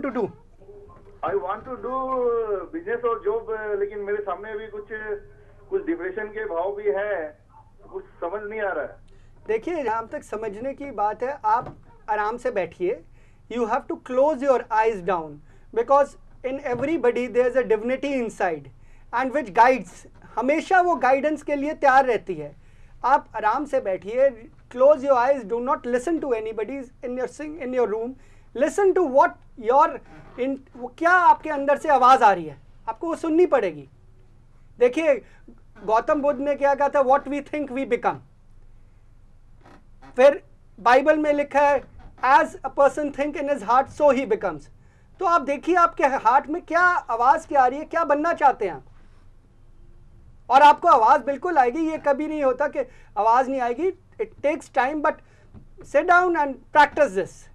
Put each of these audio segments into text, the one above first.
To do? I want to do business और job, लेकिन मेरे सामने भी कुछ डिप्रेशन के भाव भी है, कुछ समझ नहीं आ रहा है। देखिए, जहाँ तक समझने की बात है, आप आराम से बैठिए. You have to close your eyes down, because in everybody there is a divinity inside and which guides, हमेशा वो गाइडेंस के लिए तैयार रहती है. आप आराम से बैठिए, close your eyes, do not listen to anybody in your room. Listen to what your in, क्या आपके अंदर से आवाज आ रही है, आपको वो सुननी पड़ेगी. देखिए, गौतम बुद्ध ने क्या कहा था, what we think we become. फिर बाइबल में लिखा है, as a person think in his heart so he becomes. तो आप देखिए आपके हार्ट में क्या आवाज क्या आ रही है, क्या बनना चाहते हैं, और आपको आवाज बिल्कुल आएगी. ये कभी नहीं होता कि आवाज नहीं आएगी. It takes time, but sit down and practice this.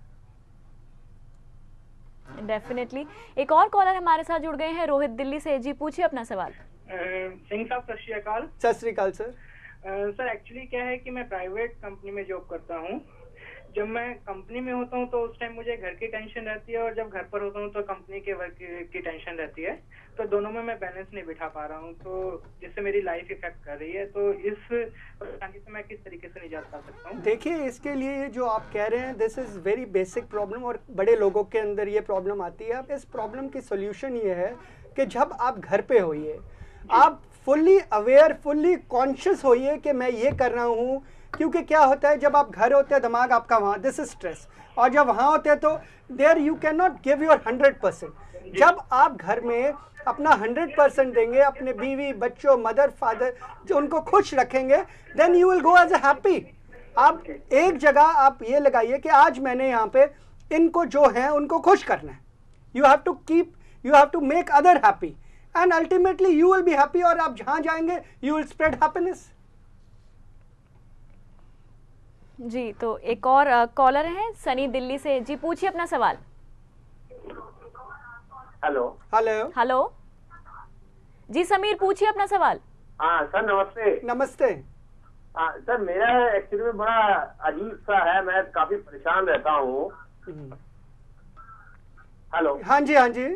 Definitely. एक और कॉलर हमारे साथ जुड़ गए हैं, रोहित दिल्ली से. जी पूछिए अपना सवाल. सिंह साहब, सत श्री अकाल. सत श्री अकाल सर. सर एक्चुअली क्या है कि मैं प्राइवेट कंपनी में जॉब करता हूँ. जब मैं कंपनी में होता हूँ तो उस टाइम मुझे घर की टेंशन रहती है, और जब घर पर होता हूँ तो कंपनी के वर्क की टेंशन रहती है. तो दोनों में मैं बैलेंस नहीं बिठा पा रहा हूँ, तो जिससे मेरी लाइफ इफेक्ट कर रही है. तो इस परेशानी से मैं किस तरीके से निजात पा सकता हूँ? देखिए, इसके लिए जो आप कह रहे हैं, this is very basic problem, और बड़े लोगों के अंदर ये प्रॉब्लम आती है. अब इस प्रॉब्लम की सोल्यूशन ये है कि जब आप घर पे होइए, आप फुल्ली अवेयर, फुल्ली कॉन्शियस होइए कि मैं ये कर रहा हूँ. क्योंकि क्या होता है, जब आप घर होते हैं दिमाग आपका वहाँ, दिस इज स्ट्रेस, और जब वहाँ होते हैं तो there you can not give your 100%. जब आप घर में अपना 100% देंगे, अपने बीवी बच्चों मदर फादर जो उनको खुश रखेंगे, then you will go as a happy. आप एक जगह आप ये लगाइए कि आज मैंने यहाँ पे इनको जो है उनको खुश करना है. You have to make other happy, and ultimately you will be happy. और आप जहाँ जाएंगे यू विल स्प्रेड हैप्पीनेस. जी, तो एक और कॉलर हैं, सनी दिल्ली से. जी पूछिए अपना सवाल. हेलो. हेलो. हेलो जी, समीर पूछिए अपना सवाल. हाँ सर, नमस्ते. नमस्ते. हाँ सर, मेरा एक्चुअली में बड़ा अजीब सा है, मैं काफी परेशान रहता हूँ. हेलो. हाँ जी, हाँ जी.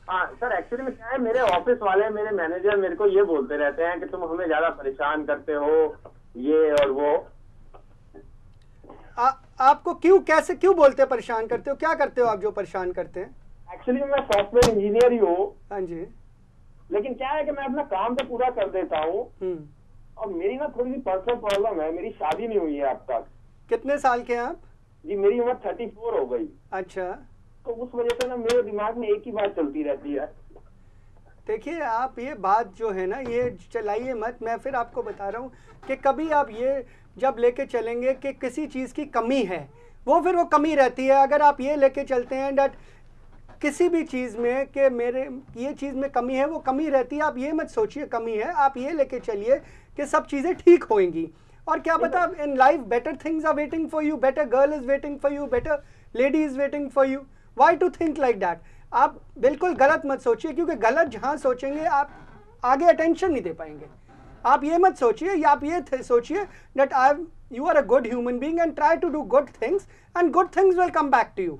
हाँ सर, एक्चुअली में क्या है, मेरे ऑफिस वाले, मेरे मैनेजर मेरे को ये बोलते रहते हैं कि तुम हमें ज्यादा परेशान करते हो, ये और वो. आपको क्यों बोलते हैं परेशान करते हो? क्या करते हो आप जो परेशान करते हैं? एक्चुअली मैं सॉफ्टवेयर इंजीनियर ही हूँ. हाँ जी. लेकिन क्या है कि मैं अपना काम तो पूरा कर देता हूँ, और मेरी ना थोड़ी सी पर्सनल प्रॉब्लम है. मेरी शादी नहीं हुई है अब तक. कितने साल के हैं आप? जी मेरी उम्र 34 हो गई. अच्छा. तो उस वजह से ना मेरे दिमाग में एक ही बात चलती रहती है. देखिए, आप ये बात जो है ना, ये चलाइए मत. मैं फिर आपको बता रहा हूँ कि कभी आप ये जब लेके चलेंगे कि किसी चीज़ की कमी है, वो फिर वो कमी रहती है. अगर आप ये लेके चलते हैं डट किसी भी चीज़ में कि मेरे ये चीज़ में कमी है, वो कमी रहती है. आप ये मत सोचिए कमी है, आप ये लेके चलिए कि सब चीज़ें ठीक होएंगी. और क्या पता in life better things are waiting for you, better girl is waiting for you, better lady is waiting for you. Why to think like that? आप बिल्कुल गलत मत सोचिए, क्योंकि गलत जहाँ सोचेंगे आप आगे अटेंशन नहीं दे पाएंगे. आप ये मत सोचिए, या आप ये सोचिए that you are a good human being and try to do good things and good things will come back to you.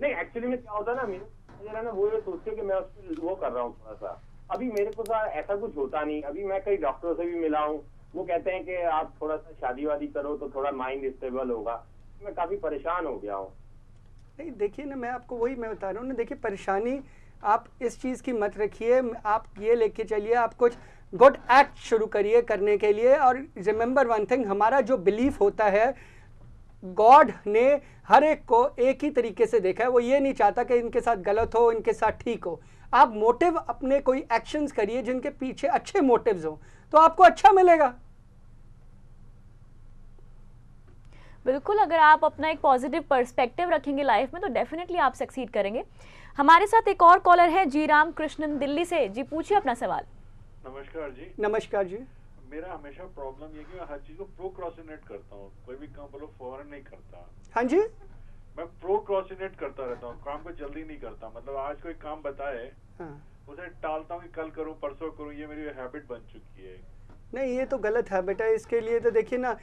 नहीं, एक्चुअली में क्या होता है ना, मेरे ना वो ये सोचते कि मैं उसको वो कर रहा हूँ थोड़ा सा. अभी मेरे को ऐसा कुछ होता नहीं. अभी मैं कई डॉक्टरों से भी मिला हूँ, वो कहते हैं कि आप थोड़ा सा शादी वादी करो तो थोड़ा माइंड स्टेबल होगा. मैं काफी परेशान हो गया हूँ. नहीं, देखिए ना, मैं आपको वही मैं बता रहा हूँ ना. देखिए, परेशानी आप इस चीज़ की मत रखिए. आप ये लेके चलिए, आप कुछ गुड एक्ट शुरू करिए करने के लिए. और रिमेंबर वन थिंग, हमारा जो बिलीफ होता है, गॉड ने हर एक को एक ही तरीके से देखा है. वो ये नहीं चाहता कि इनके साथ गलत हो, इनके साथ ठीक हो. आप मोटिव अपने कोई एक्शंस करिए जिनके पीछे अच्छे मोटिव्स हो, तो आपको अच्छा मिलेगा. बिल्कुल, अगर आप अपना एक पॉजिटिव पर्सपेक्टिव रखेंगे लाइफ में तो डेफिनेटली आप सक्सीड करेंगे. हमारे साथ एक और कॉलर है, जी राम कृष्णन दिल्ली से. जी पूछिए अपना सवाल. नमस्कार जी. नमस्कार जी. मेरा हमेशा प्रॉब्लम ये कि मैं हर चीज को प्रोक्रास्टिनेट करता हूँ. कोई भी काम बोलो फौरन नहीं करता. हाँ जी. मैं प्रोक्रास्टिनेट करता रहता हूँ, काम को जल्दी नहीं करता. मतलब आज कोई काम बताए, उसे टालता हूँ कि कल करूँ, परसों करूँ. ये मेरी हैबिट बन चुकी है. नहीं, ये तो गलत हैबिट है. इसके लिए तो देखिए ना,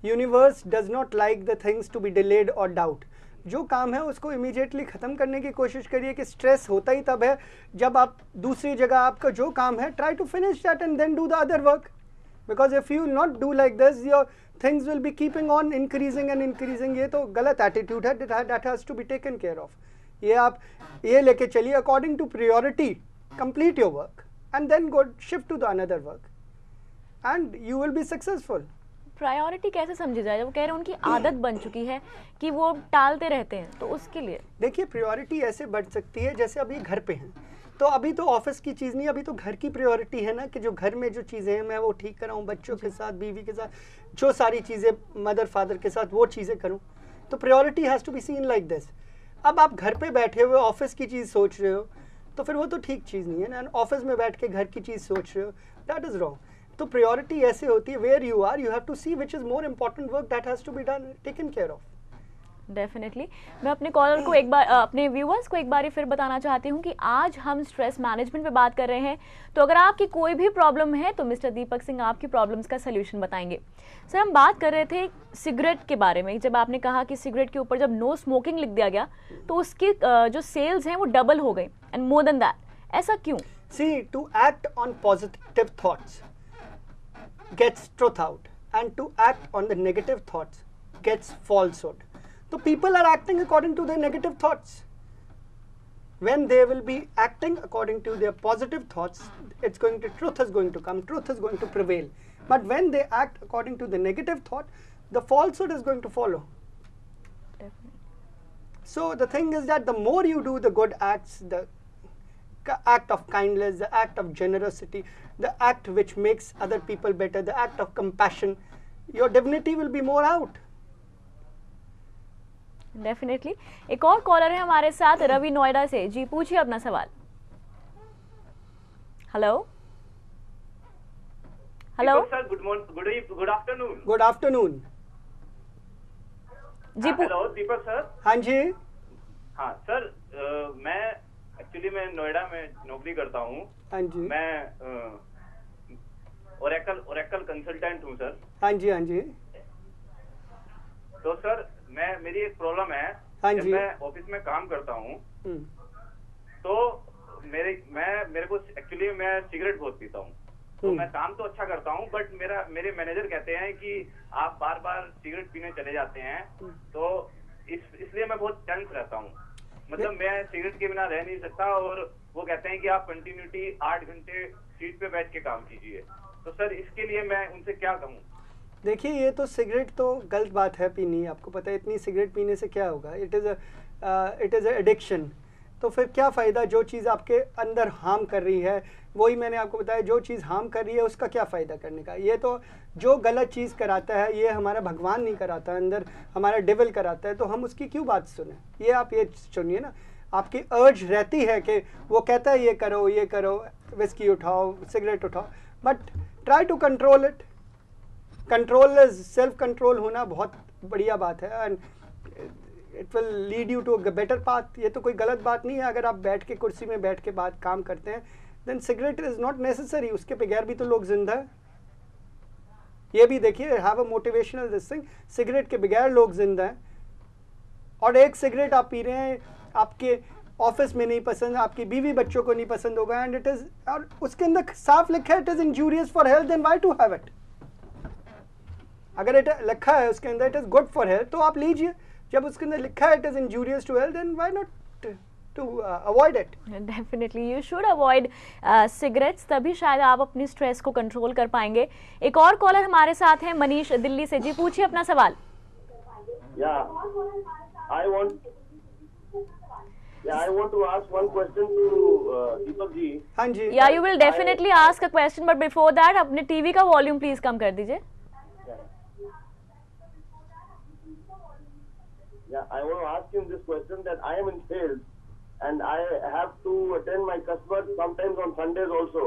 universe does not like the things to be delayed और डाउट. जो काम है उसको इमीडिएटली ख़त्म करने की कोशिश करिए कि स्ट्रेस होता ही तब है जब आप दूसरी जगह आपका जो काम है try to finish that and then do the other work, because if you not do like this your things will be keeping on increasing and increasing. ये तो गलत एटीट्यूड है, that has to be taken care of. ये आप ये लेके चलिए according to priority, complete your work and then go shift to the another work and you will be successful. Priority कैसे समझी जाए? वो कह रहे हैं उनकी आदत बन चुकी है कि वो टालते रहते हैं, तो उसके लिए देखिए प्रायोरिटी ऐसे बढ़ सकती है जैसे अभी घर पे हैं, तो अभी तो ऑफिस की चीज़ नहीं, अभी तो घर की प्रायोरिटी है ना कि जो घर में जो चीज़ें हैं मैं वो ठीक कराऊँ, बच्चों के साथ, बीवी के साथ, जो सारी चीज़ें मदर फादर के साथ वो चीज़ें करूँ। तो priority has to be seen like this. अब आप घर पे बैठे हुए ऑफिस की चीज़ सोच रहे हो तो फिर वो तो ठीक चीज़ नहीं है ना। ऑफिस में बैठ के घर की चीज़ सोच रहे हो, दैट इज़ रॉन्ग। तो प्रायोरिटी ऐसे होती है where you are, you have to see which is more important work that has to be done, taken care of. Definitely. मैं अपने कॉलर को एक बार, अपने व्यूअर्स को एक बार फिर बताना चाहती हूँ कि आज हम स्ट्रेस मैनेजमेंट पे बात कर रहे हैं, तो अगर आपकी कोई भी प्रॉब्लम है तो मिस्टर दीपक सिंह आपकी प्रॉब्लम्स का सलूशन बताएंगे। सर हम बात कर रहे थे सिगरेट के बारे में, जब आपने कहा कि सिगरेट के ऊपर जब नो स्मोकिंग लिख दिया गया तो उसकी जो सेल्स हैं वो डबल हो गई, एंड मोर देन दैट, ऐसा क्यों? See to act on positive thoughts gets truth out and to act on the negative thoughts gets falsehood. So people are acting according to their negative thoughts. When they will be acting according to their positive thoughts, truth is going to come, truth is going to prevail. But when they act according to the negative thought, the falsehood is going to follow. Definitely. So the thing is that the more you do the good acts, the act of kindness, the act of generosity, the act which makes other people better, the act of compassion, your divinity will be more out. Definitely. एक और collar है हमारे साथ, रवि नोएडा से। जी पूछिए अपना सवाल। Hello hello sir, good afternoon. Good afternoon जी। Hello Deepak sir. हाँ जी। हाँ सर, मैं एक्चुअली मैं नोएडा में नौकरी करता हूँ। हाँ जी। मैं ओरेकल कंसल्टेंट हूँ सर। हाँ जी। हाँ जी। तो सर मेरी एक प्रॉब्लम है। हाँ जब जी। मैं ऑफिस में काम करता हूँ तो मेरे को एक्चुअली मैं सिगरेट बहुत पीता हूँ, तो मैं काम तो अच्छा करता हूँ, बट मेरे मैनेजर कहते हैं कि आप बार बार सिगरेट पीने चले जाते हैं, तो इसलिए मैं बहुत टेंस रहता हूँ। मतलब मैं सिगरेट के बिना रह नहीं सकता, और वो कहते हैं कि आप कंटिन्यूटी 8 घंटे सीट पे बैठ के काम कीजिए। तो सर इसके लिए मैं उनसे क्या कहूँ? देखिए ये तो सिगरेट तो गलत बात है पीनी, आपको पता है इतनी सिगरेट पीने से क्या होगा, इट इज़ अ एडिक्शन। तो फिर क्या फ़ायदा, जो चीज़ आपके अंदर हार्म कर रही है, वही मैंने आपको बताया, जो चीज़ हार्म कर रही है उसका क्या फ़ायदा करने का। ये तो जो गलत चीज़ कराता है ये हमारा भगवान नहीं कराता, अंदर हमारा डेविल कराता है, तो हम उसकी क्यों बात सुने। ये आप ये सुनिए ना, आपकी अर्ज रहती है कि वो कहता है ये करो, विस्की उठाओ, सिगरेट उठाओ, but try to control it. Control is self control होना बहुत बढ़िया बात है, and it will lead you to a better path. ये तो कोई गलत बात नहीं है। अगर आप बैठ के कुर्सी में बैठ के बात काम करते हैं then cigarette is not necessary, उसके बगैर भी तो लोग जिंदा है। ये भी देखिए, have a motivational this thing, cigarette के बगैर लोग जिंदा हैं। और एक सिगरेट आप पी रहे हैं, आपके ऑफिस में नहीं पसंद, आपकी बीवी बच्चों को नहीं पसंद होगा, एंड इट इज, और उसके अंदर साफ लिखा है it is injurious for health, then why to have it. अगर इट लिखा है उसके अंदर it is good for health तो आप लीजिए, जब उसके अंदर लिखा है it is injurious to health, then why not to avoid it. Definitely you should avoid cigarettes, तभी शायद आप अपनी स्ट्रेस को कंट्रोल कर पाएंगे। एक और कॉलर हमारे साथ हैं, मनीष दिल्ली से। जी पूछिए अपना सवाल। I want to ask one question to Deepak ji. हाँ जी। Yeah, you will definitely ask a question, but before that अपने टीवी का वॉल्यूम प्लीज कम कर दीजिए। Yeah, I want to ask him this question that I am in sales and I have to attend my customers sometimes on Sundays also.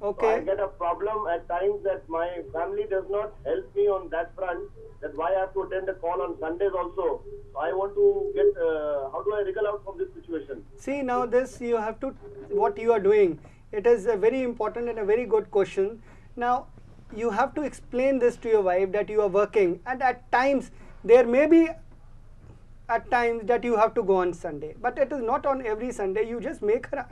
Okay. So I get a problem at times that my family does not help me on that front, that why I have to attend a call on Sundays also. So I want to get, how do I wriggle out from this situation? See, now this you have to, what you are doing, it is a very important and a very good question. Now, you have to explain this to your wife that you are working, and at times there may be at times that you have to go on Sunday, but it is not on every Sunday. You just make her